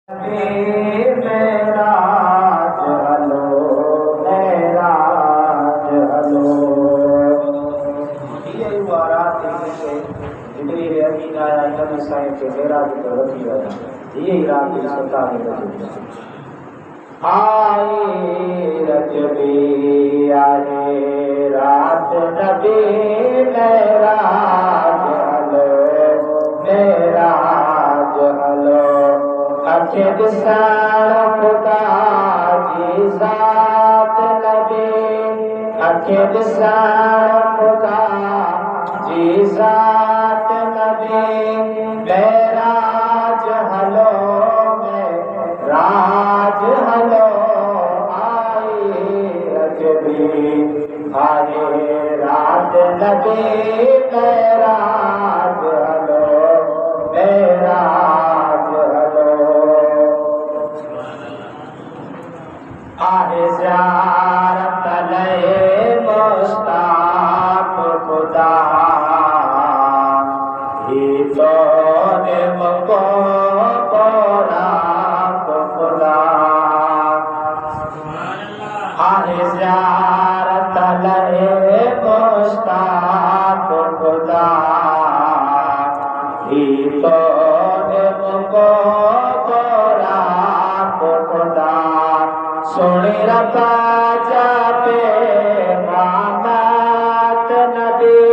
मेराज हलो मेराज हलो ये हुआ रात से जितनी रहती आया नबी साईं के मेराज पर रखी आया ये रात की सता में आई रजबी आए रात नबी मेराज हलो मेराज हलो अखे दिसाण खुदा जी ज़ात नबी अखे दिसाण खुदा जी ज़ात नबी मेराज हलो मेराज हलो आई रजबी आए रात नबी मेराज हलो मेराज आहे ज़ियारत लए मुश्ताक़ खुदा ही तो निमको बोराक़ खुदा आहे ज़ियारत लए मुश्ताक़ खुदा ही तो निमको बोराक़ खुदा सुनी रखा जापे मामत नबी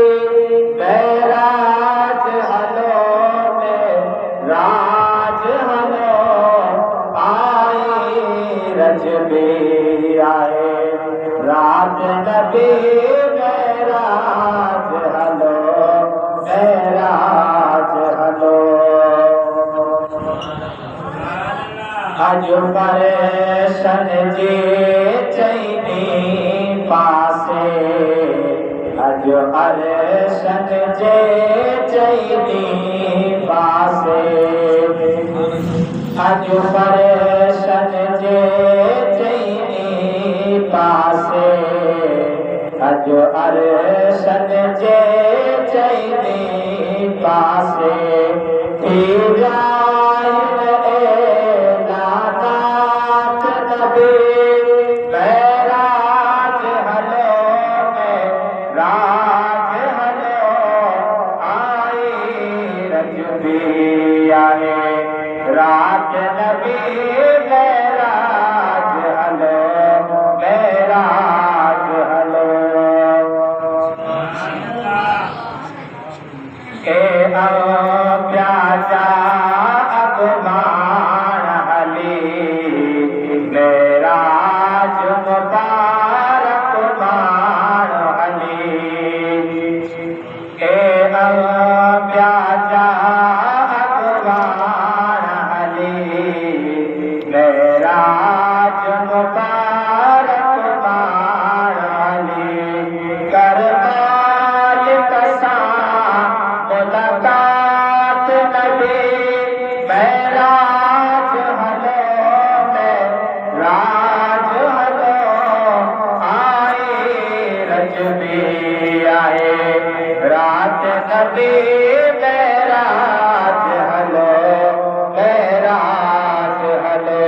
मेराज हलो मेराज हलो आई रजबी आए रात नबी मेराज हलो मेराज हलो अज परेशन जे चैनी पासे अज परेशन जे चैनी पासे अज परेशन जे चैनी पासे अज परेशन जे चैनी पासे थी जाए मेराज हलो मेराज हलो आई रजबी आए रात नबी मेराज हलो मेराज हलो ए प्याजा अगमान हली मेराज मुबारक मान हली ए प्याजा अगमान हली मेराज मुबारक मान हली करबाल कसा मुलाकात नबी मेराज हलो मेराज हलो आई रजबी आए रात नबी मेराज हलो मेराज हलो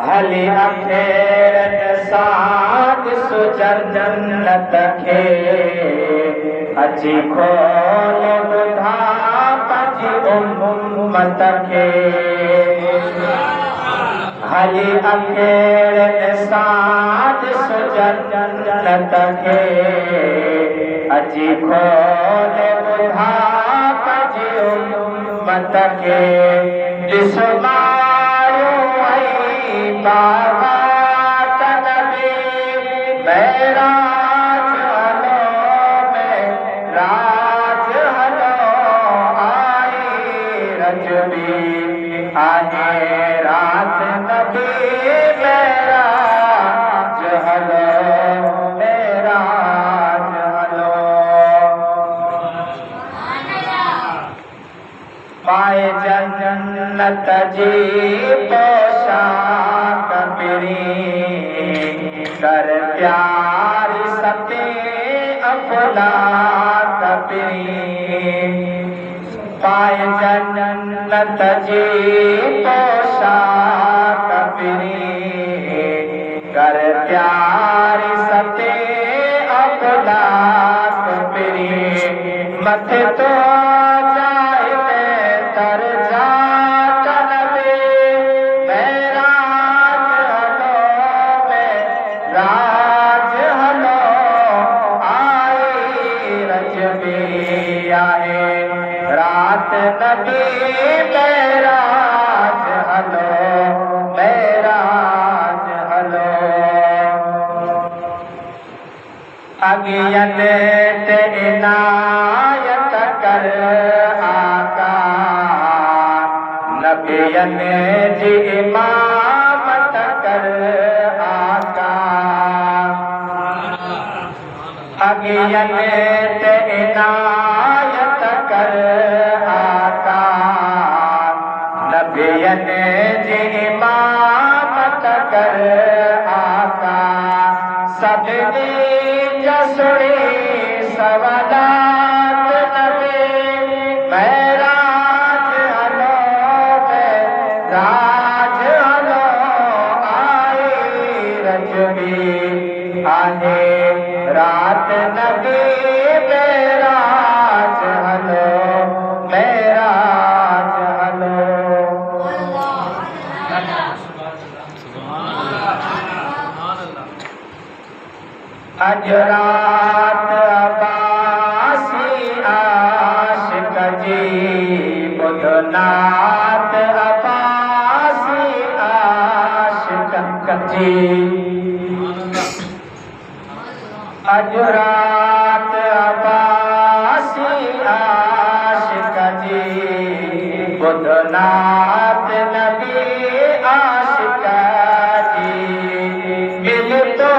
हली अखेरन साथ सुजर जन्नत खे अची खोल बुधा पंहिंजी उम्मत खे हली अखेरन साथ सुजर जन्नत खे अची खोल बुधा पंहिंजी उम्मत खे ॾिस बागात नबी मेराज हलो मेराज हलो आई रजबी आए रात नबी मेराज हलो मेराज हलो पाए जन्नत जी पोशाक कर प्यार सते अफलाक पाए जन्नत जी पोशाक फिरी कर प्यारी सते अखलाक फिरी मथे तो जाए तर जात नबी मेराज हलो मेराज हलो आई रजबी आए रात नबी मेराज हलो मेराज हलो अगियन ते इनायत कर आका नबियन जी इमामत कर आका अगियन ते इनायत कर आका नबियन जी इमामत कर आका सदनी जसुड़ी सवालात नबी मेराज हलो मेराज हलो आई रजबी आहे रात नबी मेराज हलो मेराज हलो अज रात अब्बासी आशिक जी बुध नात अब्बासी आशिक जी अज रात अब्बासी आशिक जी बुध नात नबी आशिक जी मिल तो